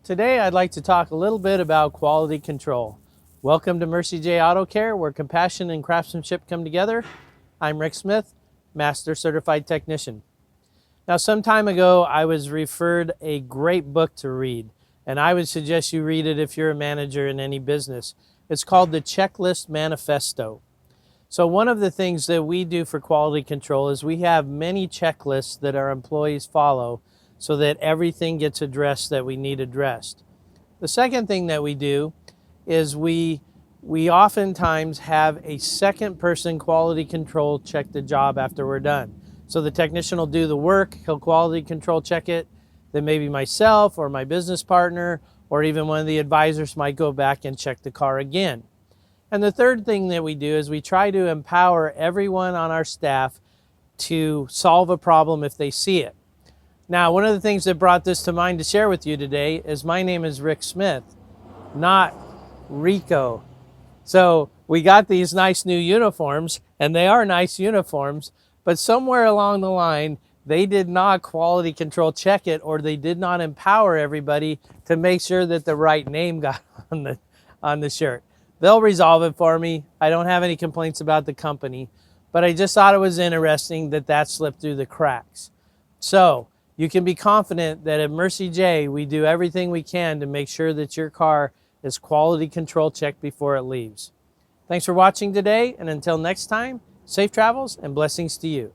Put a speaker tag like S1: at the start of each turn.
S1: Today I'd like to talk a little bit about quality control. Welcome to Mercie J Auto Care, where compassion and craftsmanship come together. I'm Rick Smith, Master Certified Technician. Now, some time ago I was referred a great book to read, and I would suggest you read it if you're a manager in any business. It's called the Checklist Manifesto. So one of the things that we do for quality control is we have many checklists that our employees follow so that everything gets addressed that we need addressed. The second thing that we do is we oftentimes have a second person quality control check the job after we're done. So the technician will do the work, he'll quality control check it, then maybe myself or my business partner or even one of the advisors might go back and check the car again. And the third thing that we do is we try to empower everyone on our staff to solve a problem if they see it. Now, one of the things that brought this to mind to share with you today is my name is Rick Smith, not Rico. So we got these nice new uniforms, and they are nice uniforms, but somewhere along the line, they did not quality control check it, or they did not empower everybody to make sure that the right name got on the shirt. They'll resolve it for me. I don't have any complaints about the company, but I just thought it was interesting that that slipped through the cracks. So you can be confident that at Mercie J, we do everything we can to make sure that your car is quality control checked before it leaves. Thanks for watching today, and until next time, safe travels and blessings to you.